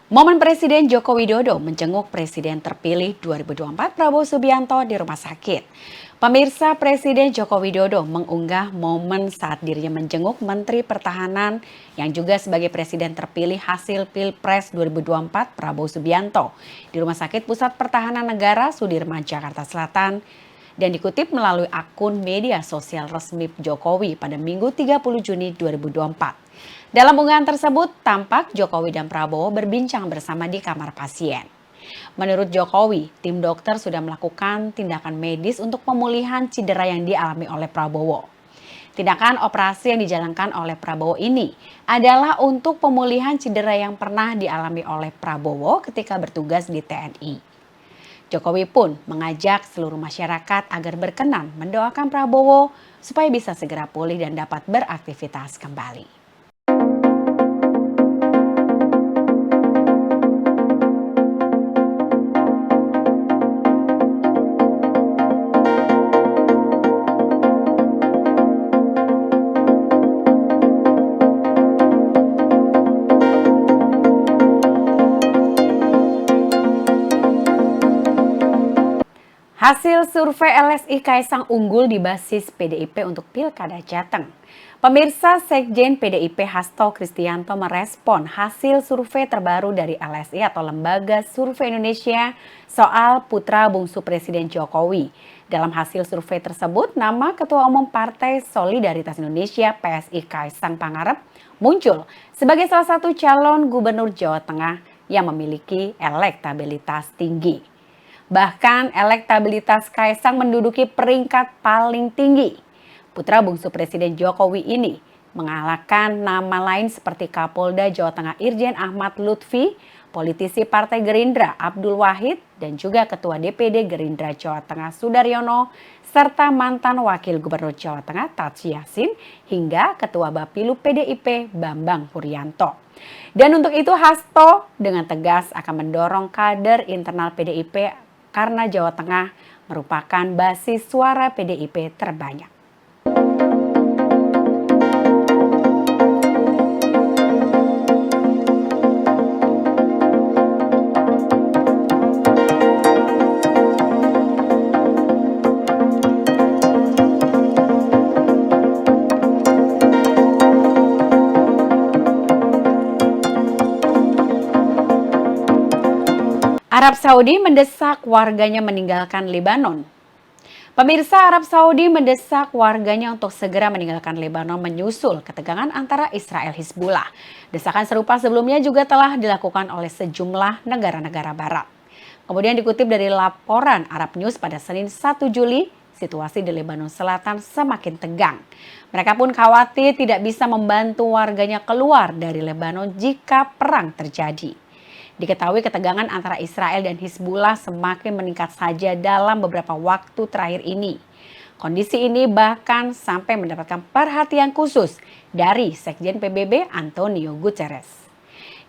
Momen Presiden Joko Widodo menjenguk Presiden terpilih 2024 Prabowo Subianto di rumah sakit. Pemirsa, Presiden Joko Widodo mengunggah momen saat dirinya menjenguk Menteri Pertahanan yang juga sebagai Presiden terpilih hasil Pilpres 2024 Prabowo Subianto di Rumah Sakit Pusat Pertahanan Negara Sudirman, Jakarta Selatan dan dikutip melalui akun media sosial resmi Jokowi pada Minggu 30 Juni 2024. Dalam unggahan tersebut, tampak Jokowi dan Prabowo berbincang bersama di kamar pasien. Menurut Jokowi, tim dokter sudah melakukan tindakan medis untuk pemulihan cedera yang dialami oleh Prabowo. Tindakan operasi yang dijalankan oleh Prabowo ini adalah untuk pemulihan cedera yang pernah dialami oleh Prabowo ketika bertugas di TNI. Jokowi pun mengajak seluruh masyarakat agar berkenan mendoakan Prabowo supaya bisa segera pulih dan dapat beraktivitas kembali. Hasil survei LSI Kaisang unggul di basis PDIP untuk Pilkada Jateng. Pemirsa Sekjen PDIP Hasto Kristianto merespon hasil survei terbaru dari LSI atau Lembaga Survei Indonesia soal putra bungsu Presiden Jokowi. Dalam hasil survei tersebut, nama Ketua Umum Partai Solidaritas Indonesia PSI Kaisang Pangarep muncul sebagai salah satu calon gubernur Jawa Tengah yang memiliki elektabilitas tinggi. Bahkan elektabilitas Kaisang menduduki peringkat paling tinggi. Putra bungsu Presiden Jokowi ini mengalahkan nama lain seperti Kapolda Jawa Tengah Irjen Ahmad Lutfi, politisi Partai Gerindra Abdul Wahid, dan juga Ketua DPD Gerindra Jawa Tengah Sudaryono, serta mantan Wakil Gubernur Jawa Tengah Tatsy Yassin, hingga Ketua Bapilu PDIP Bambang Puryanto. Dan untuk itu Hasto dengan tegas akan mendorong kader internal PDIP karena Jawa Tengah merupakan basis suara PDIP terbanyak. Arab Saudi mendesak warganya meninggalkan Lebanon. Pemirsa, Arab Saudi mendesak warganya untuk segera meninggalkan Lebanon menyusul ketegangan antara Israel Hizbullah. Desakan serupa sebelumnya juga telah dilakukan oleh sejumlah negara-negara barat. Kemudian dikutip dari laporan Arab News pada Senin 1 Juli, situasi di Lebanon Selatan semakin tegang. Mereka pun khawatir tidak bisa membantu warganya keluar dari Lebanon jika perang terjadi. Diketahui ketegangan antara Israel dan Hizbullah semakin meningkat saja dalam beberapa waktu terakhir ini. Kondisi ini bahkan sampai mendapatkan perhatian khusus dari Sekjen PBB Antonio Guterres.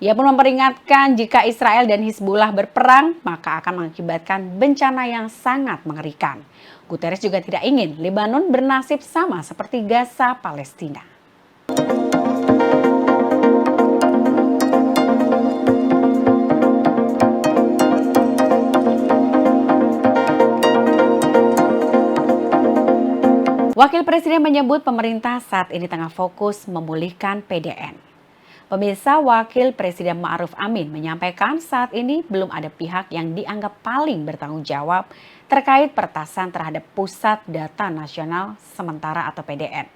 Ia pun memperingatkan jika Israel dan Hizbullah berperang, maka akan mengakibatkan bencana yang sangat mengerikan. Guterres juga tidak ingin Lebanon bernasib sama seperti Gaza, Palestina. Wakil Presiden menyebut pemerintah saat ini tengah fokus memulihkan PDN. Pemirsa, Wakil Presiden Ma'ruf Amin menyampaikan saat ini belum ada pihak yang dianggap paling bertanggung jawab terkait pertasan terhadap Pusat Data Nasional Sementara atau PDN.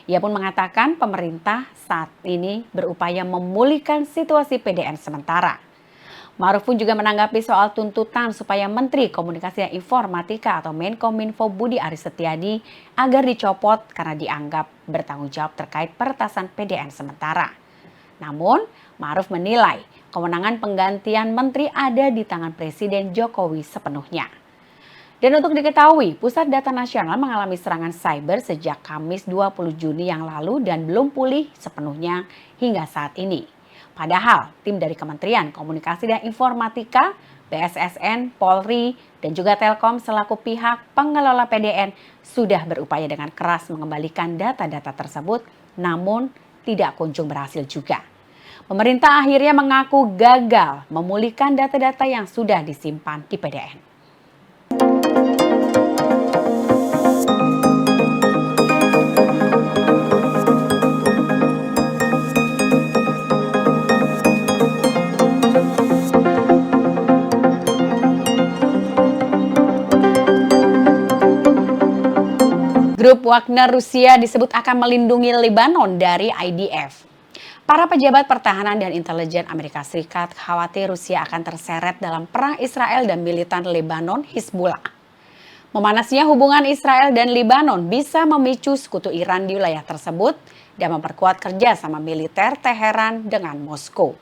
Ia pun mengatakan pemerintah saat ini berupaya memulihkan situasi PDN sementara. Ma'ruf pun juga menanggapi soal tuntutan supaya Menteri Komunikasi dan Informatika atau Menkominfo Budi Aris Setiadi agar dicopot karena dianggap bertanggung jawab terkait peretasan PDN sementara. Namun, Ma'ruf menilai kewenangan penggantian menteri ada di tangan Presiden Jokowi sepenuhnya. Dan untuk diketahui, Pusat Data Nasional mengalami serangan cyber sejak Kamis 20 Juni yang lalu dan belum pulih sepenuhnya hingga saat ini. Padahal tim dari Kementerian Komunikasi dan Informatika, BSSN, Polri, dan juga Telkom selaku pihak pengelola PDN sudah berupaya dengan keras mengembalikan data-data tersebut, namun tidak kunjung berhasil juga. Pemerintah akhirnya mengaku gagal memulihkan data-data yang sudah disimpan di PDN. Grup Wagner Rusia disebut akan melindungi Lebanon dari IDF. Para pejabat pertahanan dan intelijen Amerika Serikat khawatir Rusia akan terseret dalam perang Israel dan militan Lebanon Hizbullah. Memanasnya hubungan Israel dan Lebanon bisa memicu sekutu Iran di wilayah tersebut dan memperkuat kerjasama militer Teheran dengan Moskow.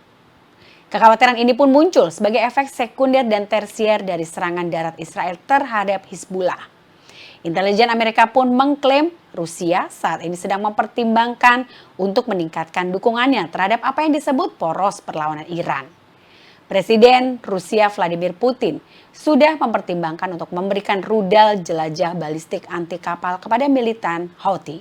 Kekhawatiran ini pun muncul sebagai efek sekunder dan tersier dari serangan darat Israel terhadap Hizbullah. Intelijen Amerika pun mengklaim Rusia saat ini sedang mempertimbangkan untuk meningkatkan dukungannya terhadap apa yang disebut poros perlawanan Iran. Presiden Rusia Vladimir Putin sudah mempertimbangkan untuk memberikan rudal jelajah balistik anti kapal kepada militan Houthi.